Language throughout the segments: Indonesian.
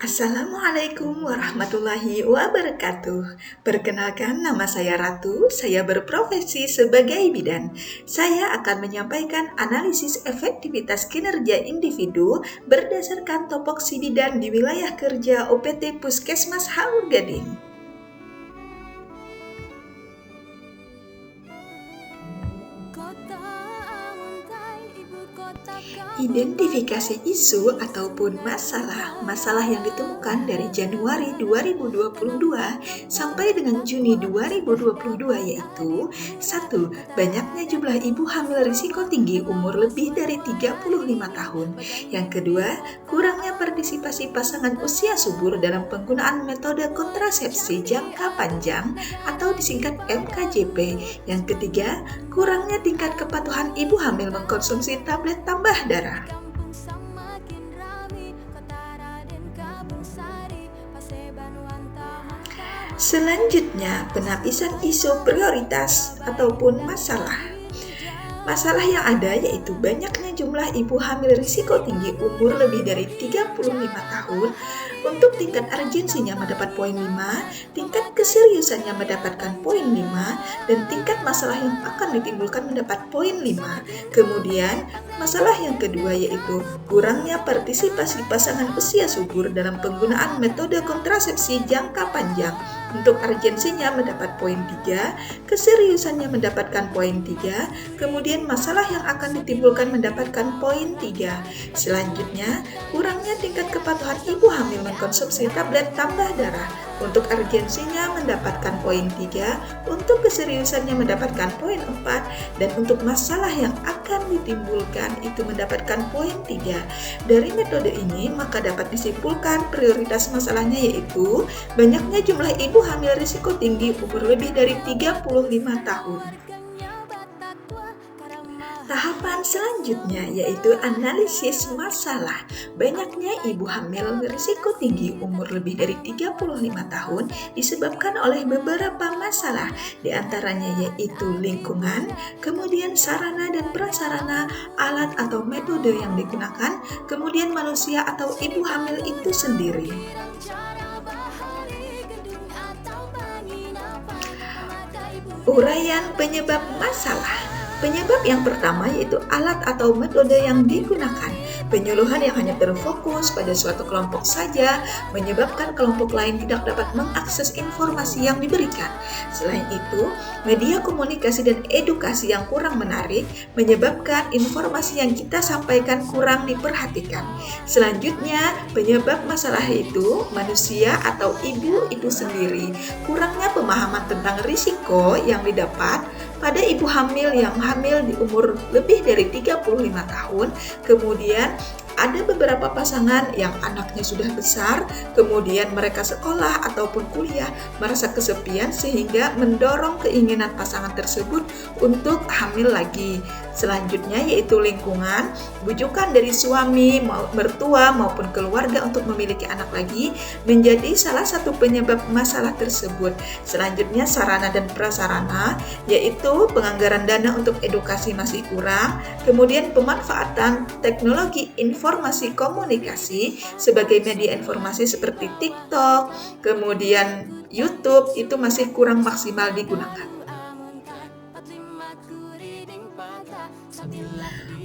Assalamualaikum warahmatullahi wabarakatuh. Perkenalkan, nama saya Ratu. Saya berprofesi sebagai bidan. Saya akan menyampaikan analisis efektivitas kinerja individu berdasarkan topoksi bidan di wilayah kerja OPT Puskesmas Haur Gading. Identifikasi isu ataupun masalah yang ditemukan dari Januari 2022 sampai dengan Juni 2022 yaitu 1. Banyaknya jumlah ibu hamil risiko tinggi umur lebih dari 35 tahun. Yang kedua, kurangnya partisipasi pasangan usia subur dalam penggunaan metode kontrasepsi jangka panjang atau disingkat MKJP. Yang ketiga, kurangnya tingkat kepatuhan ibu hamil mengkonsumsi tablet tambah darah. Selanjutnya, penapisan isu prioritas ataupun masalah. Masalah yang ada yaitu banyaknya jumlah ibu hamil risiko tinggi umur lebih dari 35 tahun. Untuk tingkat urgensinya mendapat poin 5, tingkat keseriusannya mendapatkan poin 5, dan tingkat masalah yang akan ditimbulkan mendapat poin 5. Kemudian, masalah yang kedua yaitu kurangnya partisipasi pasangan usia subur dalam penggunaan metode kontrasepsi jangka panjang. Untuk urgensinya mendapat poin 3, keseriusannya mendapatkan poin 3, kemudian masalah yang akan ditimbulkan mendapatkan poin 3. Selanjutnya, kurangnya tingkat kepatuhan ibu hamil mengkonsumsi tablet tambah darah. Untuk urgensinya mendapatkan poin 3, untuk keseriusannya mendapatkan poin 4, dan untuk masalah yang akan ditimbulkan itu mendapatkan poin 3. Dari metode ini maka dapat disimpulkan prioritas masalahnya yaitu banyaknya jumlah ibu hamil risiko tinggi umur lebih dari 35 tahun. Tahapan selanjutnya yaitu analisis masalah. Banyaknya ibu hamil risiko tinggi umur lebih dari 35 tahun disebabkan oleh beberapa masalah, di antaranya yaitu lingkungan, kemudian sarana dan prasarana, alat atau metode yang digunakan, kemudian manusia atau ibu hamil itu sendiri. Uraian penyebab masalah. Penyebab yang pertama yaitu alat atau metode yang digunakan. Penyuluhan yang hanya terfokus pada suatu kelompok saja menyebabkan kelompok lain tidak dapat mengakses informasi yang diberikan. Selain itu, media komunikasi dan edukasi yang kurang menarik menyebabkan informasi yang kita sampaikan kurang diperhatikan. Selanjutnya, penyebab masalah itu manusia atau ibu itu sendiri. Kurangnya pemahaman tentang risiko yang didapat pada ibu hamil yang hamil di umur lebih dari 35 tahun, kemudian ada beberapa pasangan yang anaknya sudah besar, kemudian mereka sekolah ataupun kuliah merasa kesepian sehingga mendorong keinginan pasangan tersebut untuk hamil lagi. Selanjutnya yaitu lingkungan, bujukan dari suami, mertua maupun keluarga untuk memiliki anak lagi menjadi salah satu penyebab masalah tersebut. Selanjutnya sarana dan prasarana, yaitu penganggaran dana untuk edukasi masih kurang, kemudian pemanfaatan teknologi informasi komunikasi sebagai media informasi seperti TikTok, kemudian YouTube itu masih kurang maksimal digunakan.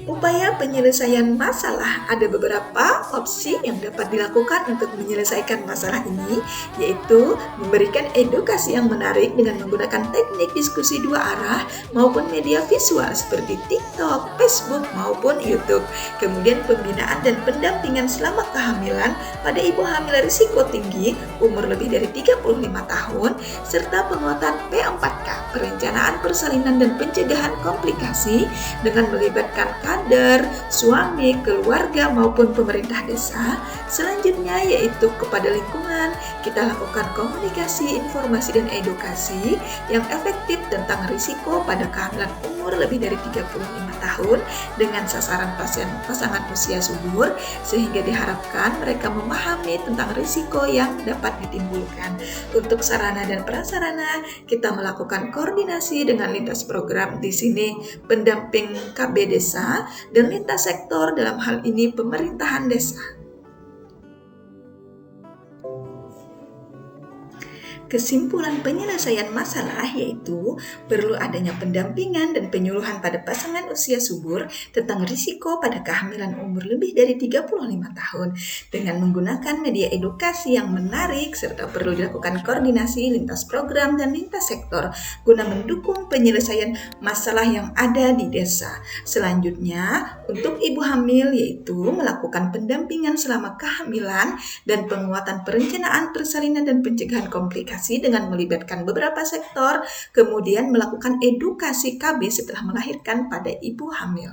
Upaya penyelesaian masalah, ada beberapa opsi yang dapat dilakukan untuk menyelesaikan masalah ini, yaitu memberikan edukasi yang menarik dengan menggunakan teknik diskusi dua arah maupun media visual seperti TikTok, Facebook maupun YouTube. Kemudian pembinaan dan pendampingan selama kehamilan pada ibu hamil risiko tinggi umur lebih dari 35 tahun serta penguatan P4K, perencanaan persalinan dan pencegahan komplikasi dengan melibatkan kader, suami, keluarga maupun pemerintah desa. Selanjutnya yaitu kepada lingkungan, kita lakukan komunikasi, informasi dan edukasi yang efektif tentang risiko pada kehamilan umur lebih dari 35 tahun dengan sasaran pasangan usia subur sehingga diharapkan mereka memahami tentang risiko yang dapat ditimbulkan. Untuk sarana dan prasarana, kita melakukan koordinasi dengan lintas program, di sini pendamping KB desa dan lintas sektor, dalam hal ini pemerintahan desa. Kesimpulan penyelesaian masalah yaitu perlu adanya pendampingan dan penyuluhan pada pasangan usia subur tentang risiko pada kehamilan umur lebih dari 35 tahun dengan menggunakan media edukasi yang menarik serta perlu dilakukan koordinasi lintas program dan lintas sektor guna mendukung penyelesaian masalah yang ada di desa. Selanjutnya, untuk ibu hamil yaitu melakukan pendampingan selama kehamilan dan penguatan perencanaan persalinan dan pencegahan komplikasi dengan melibatkan beberapa sektor, kemudian melakukan edukasi KB setelah melahirkan pada ibu hamil.